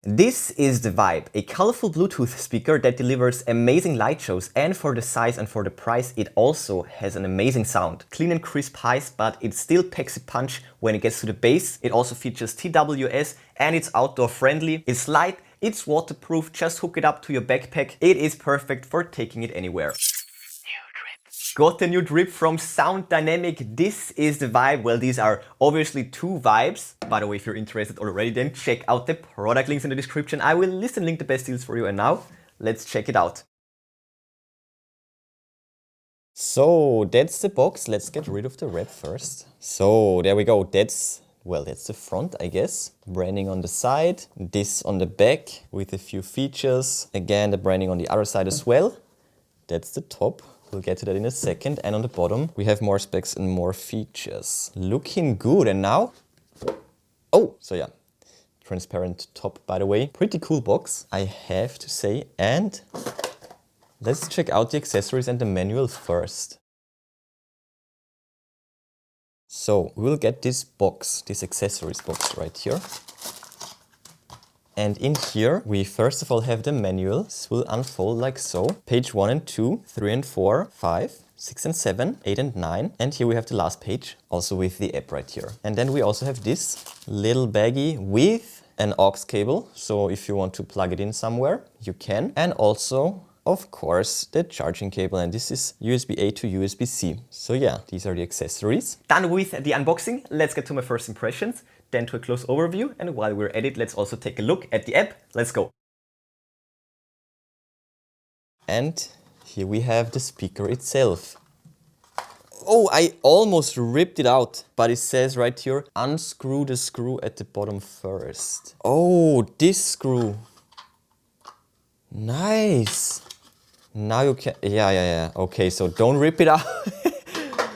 This is the Vibe, a colorful Bluetooth speaker that delivers amazing light shows, and for the size and for the price it also has an amazing sound. Clean and crisp highs, but it still packs a punch when it gets to the bass. It also features TWS and it's outdoor friendly. It's light, it's waterproof, just hook it up to your backpack. It is perfect for taking it anywhere. Got the new drip from Soundynamic. This is the Vibe. Well, these are obviously two vibes. By the way, if you're interested already, then check out the product links in the description. I will list and link the best deals for you. And now, let's check it out. So, that's the box. Let's get rid of the wrap first. So, there we go. That's the front, I guess. Branding on the side, this on the back with a few features. Again, the branding on the other side as well. That's the top. We'll get to that in a second. And on the bottom, we have more specs and more features. Looking good. And now, oh, so yeah, transparent top, by the way. Pretty cool box, I have to say. And let's check out the accessories and the manual first. So we'll get this box, this accessories box right here. And in here, we first of all have the manual. This will unfold like so. Page 1 and 2, 3 and 4, 5, 6 and 7, 8 and 9. And here we have the last page, also with the app right here. And then we also have this little baggie with an aux cable. So if you want to plug it in somewhere, you can. And also, of course, the charging cable. And this is USB-A to USB-C. So yeah, these are the accessories. Done with the unboxing. Let's get to my first impressions. Then to a close overview, and while we're at it, let's also take a look at the app. Let's go. And here we have the speaker itself. Oh, I almost ripped it out, but it says right here, unscrew the screw at the bottom first. Oh, this screw. Nice. Now you can, yeah. Okay, so don't rip it out.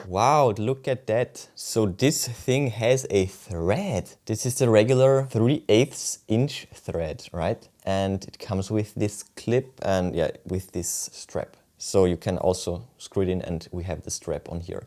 Wow, look at that. So this thing has a thread. This is the regular 3/8 inch thread, right? And it comes with this clip and yeah, with this strap. So you can also screw it in and we have the strap on here.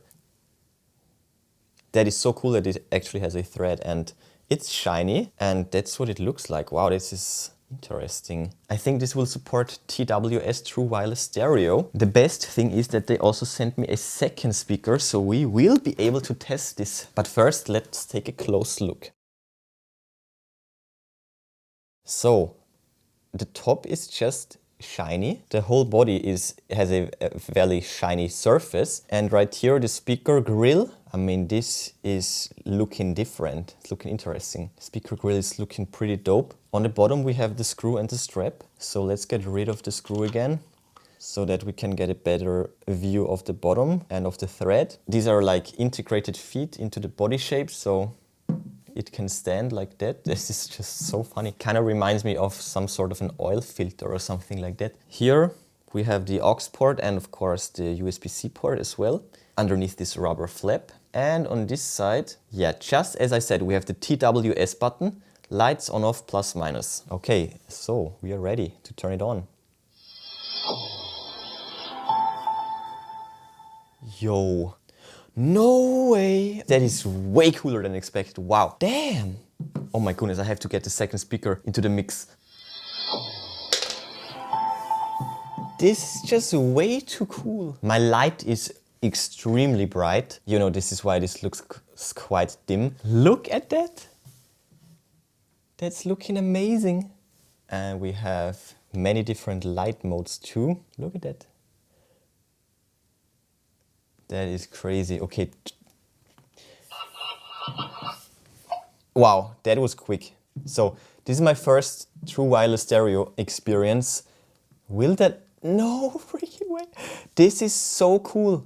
That is so cool that it actually has a thread and it's shiny and that's what it looks like. Wow, this is interesting. I think this will support TWS True Wireless Stereo. The best thing is that they also sent me a second speaker, so we will be able to test this. But first, let's take a close look. So, the top is just shiny. The whole body has a very shiny surface. And right here, the speaker grill, I mean, this is looking different. It's looking interesting. The speaker grill is looking pretty dope. On the bottom, we have the screw and the strap. So let's get rid of the screw again so that we can get a better view of the bottom and of the thread. These are like integrated feet into the body shape, so it can stand like that. This is just so funny. Kind of reminds me of some sort of an oil filter or something like that. Here we have the aux port and of course the USB-C port as well, underneath this rubber flap. And on this side, yeah, just as I said, we have the TWS button, lights on, off, plus, minus. Okay, so we are ready to turn it on. Yo, no way. That is way cooler than expected. Wow, damn. Oh my goodness, I have to get the second speaker into the mix. This is just way too cool. My light is extremely bright. You know, this is why this looks quite dim. Look at that. That's looking amazing. And we have many different light modes too. Look at that. That is crazy. Okay. Wow, that was quick. So this is my first true wireless stereo experience. Will that? No freaking way. This is so cool.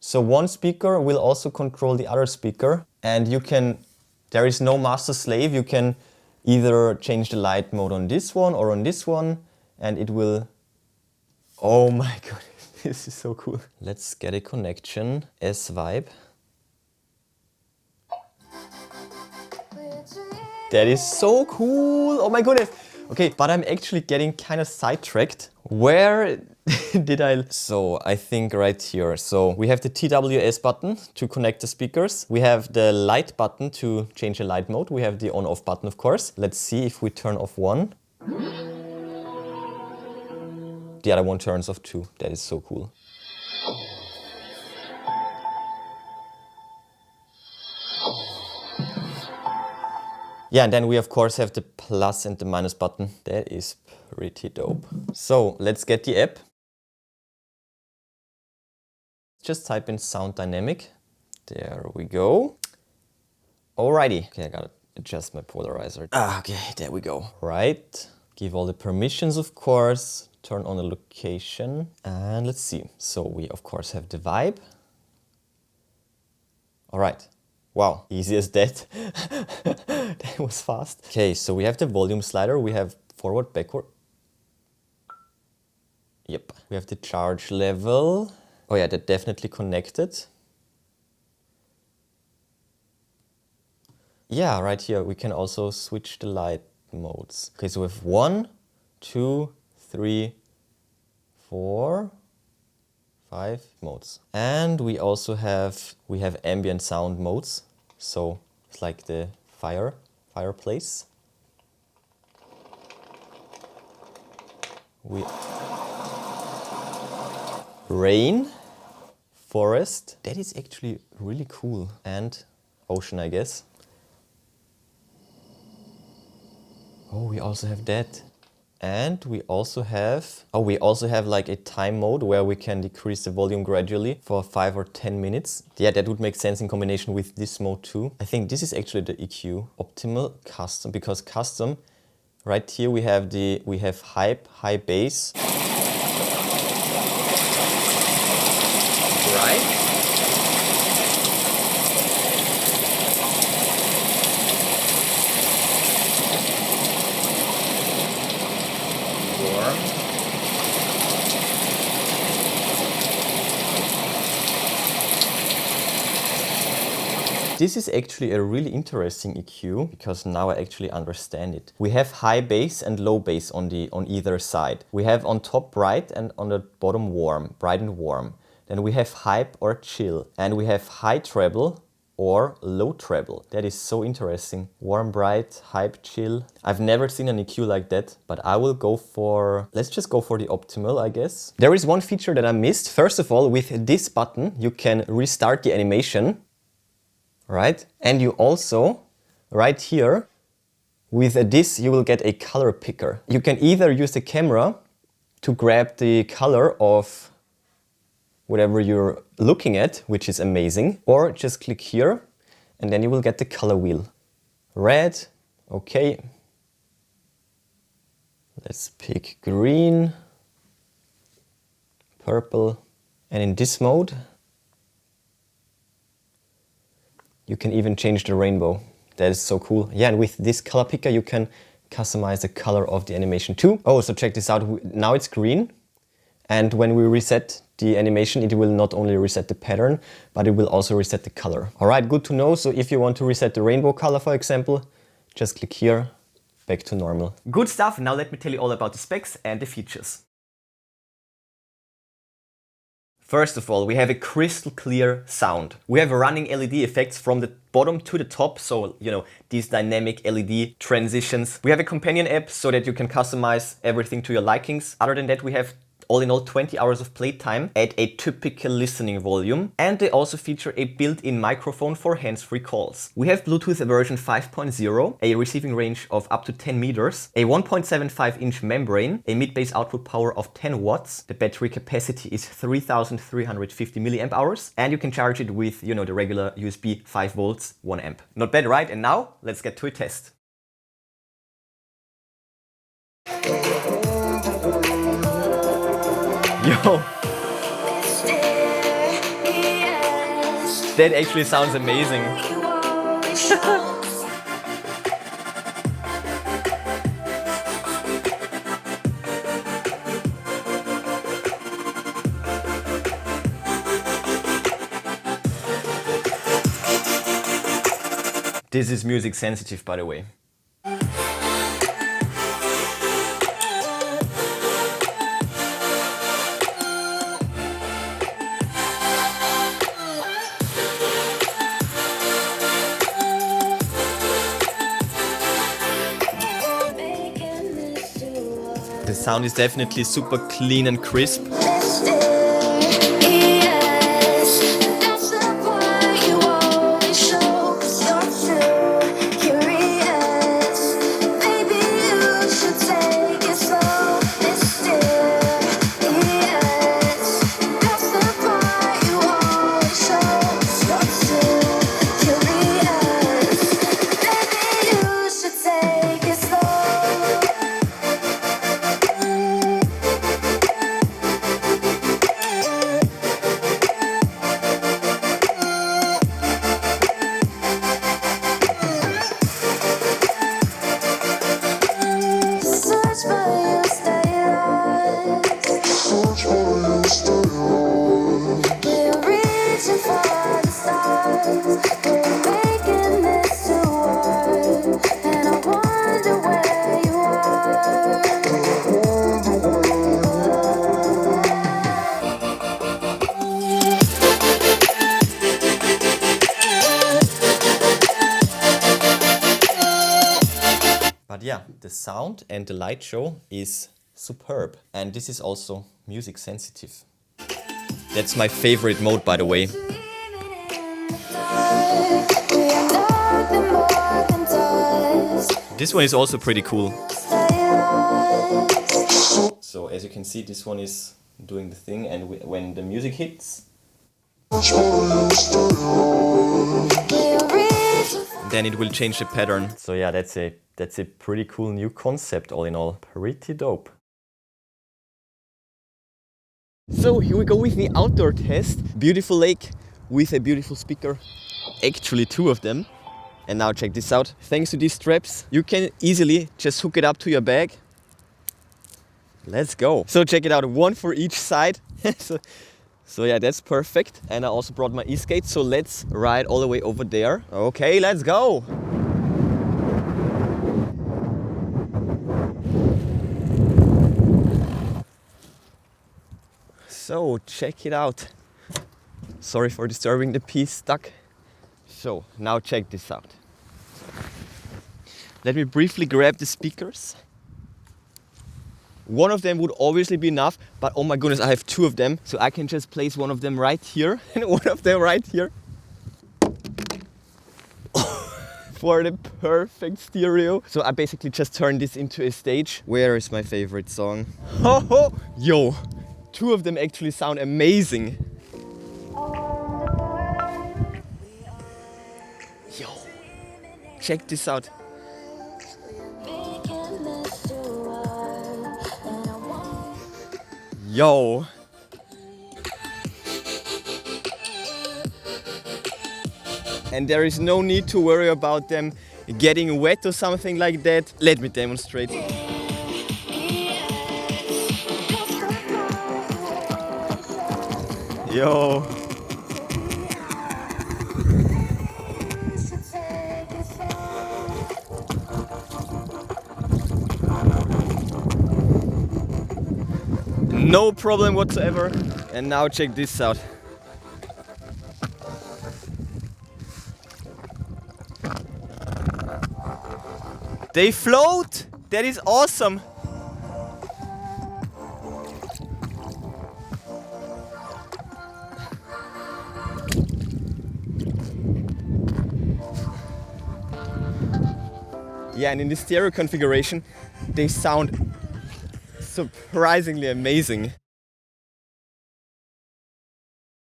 So one speaker will also control the other speaker and you can, there is no master slave. You can either change the light mode on this one or on this one and it will, oh my goodness, this is so cool. Let's get a connection as Vibe. That is so cool, oh my goodness. Okay, but I'm actually getting kind of sidetracked. Where Did I? So I think right here. So we have the TWS button to connect the speakers. We have the light button to change the light mode. We have the on-off button, of course. Let's see if we turn off one. The other one turns off too. That is so cool. Yeah, and then we of course have the plus and the minus button. That is pretty dope. So let's get the app. Just type in Soundynamic. There we go. Alrighty. Okay, I gotta adjust my polarizer. Okay, there we go. Right. Give all the permissions, of course. Turn on the location. And let's see. So we, of course, have the vibe. Alright. Wow, easy as that. That was fast. Okay, so we have the volume slider. We have forward, backward. Yep. We have the charge level. Oh yeah, that definitely connected. Yeah, right here we can also switch the light modes. Okay, so we have 1, 2, 3, 4, 5 modes. And we also have ambient sound modes. So it's like the fireplace. Rain, forest. That is actually really cool. And ocean, I guess. Oh, we also have that. And we also have like a time mode where we can decrease the volume gradually for 5 or 10 minutes. Yeah, that would make sense in combination with this mode too. I think this is actually the EQ. Optimal, custom, because custom, right here we have hype, high bass. Right? This is actually a really interesting EQ because now I actually understand it. We have high bass and low bass on either side. We have on top bright and on the bottom warm, bright and warm. Then we have hype or chill, and we have high treble or low treble. That is so interesting. Warm, bright, hype, chill. I've never seen an EQ like that, but I will go for, let's just go for the optimal, I guess. There is one feature that I missed. First of all, with this button, you can restart the animation. Right? And you also, right here, with this you will get a color picker. You can either use the camera to grab the color of whatever you're looking at, which is amazing, or just click here and then you will get the color wheel. Red, okay. Let's pick green, purple, and in this mode, you can even change the rainbow. That is so cool. Yeah, and with this color picker, you can customize the color of the animation too. Oh, so check this out. Now it's green. And when we reset the animation, it will not only reset the pattern, but it will also reset the color. All right, good to know. So if you want to reset the rainbow color, for example, just click here, back to normal. Good stuff. Now let me tell you all about the specs and the features. First of all, we have a crystal clear sound. We have running LED effects from the bottom to the top, so these dynamic LED transitions. We have a companion app so that you can customize everything to your likings. Other than that, we have all in all 20 hours of playtime at a typical listening volume, and they also feature a built-in microphone for hands-free calls. We have Bluetooth version 5.0, a receiving range of up to 10 meters, a 1.75-inch membrane, a mid-bass output power of 10 watts, the battery capacity is 3,350 milliamp hours, and you can charge it with, the regular USB 5 volts, 1 amp. Not bad, right? And now, let's get to a test. Yo! That actually sounds amazing. This is music sensitive, by the way. The sound is definitely super clean and crisp. But yeah, the sound and the light show is superb. And this is also music sensitive. That's my favorite mode, by the way. This one is also pretty cool. So as you can see, this one is doing the thing, and when the music hits, then it will change the pattern. So yeah, that's a pretty cool new concept all in all. Pretty dope. So here we go with the outdoor test. Beautiful lake with a beautiful speaker. Actually 2 of them. And now check this out. Thanks to these straps, you can easily just hook it up to your bag. Let's go. So check it out, 1 for each side. So yeah, that's perfect. And I also brought my e-skate, so let's ride all the way over there. Okay, let's go. So check it out. Sorry for disturbing the piece stuck. So now check this out. Let me briefly grab the speakers. One of them would obviously be enough, but oh my goodness, I have 2 of them. So I can just place one of them right here and one of them right here. For the perfect stereo. So I basically just turned this into a stage. Where is my favorite song? Ho! Yo! 2 of them actually sound amazing. Yo! Check this out. Yo! And there is no need to worry about them getting wet or something like that. Let me demonstrate. Yo! No problem whatsoever. And now check this out. They float! That is awesome! Yeah, and in the stereo configuration, they sound surprisingly amazing.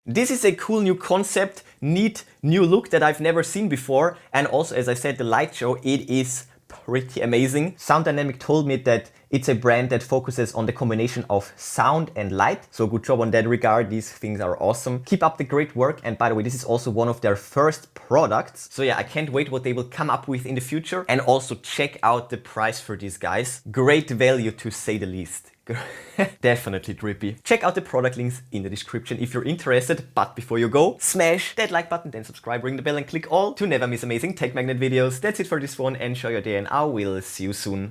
This is a cool new concept, neat new look that I've never seen before, and also, as I said, the light show, it is pretty amazing. Soundynamic told me that it's a brand that focuses on the combination of sound and light, so good job on that regard. These things are awesome. Keep up the great work, and by the way, this is also one of their first products, so yeah, I can't wait what they will come up with in the future. And also check out the price for these guys. Great value, to say the least. Definitely trippy. Check out the product links in the description if you're interested, but before you go, smash that like button, then subscribe, ring the bell and click all to never miss amazing tech magnet videos. That's it for this one. Enjoy your day and I will see you soon.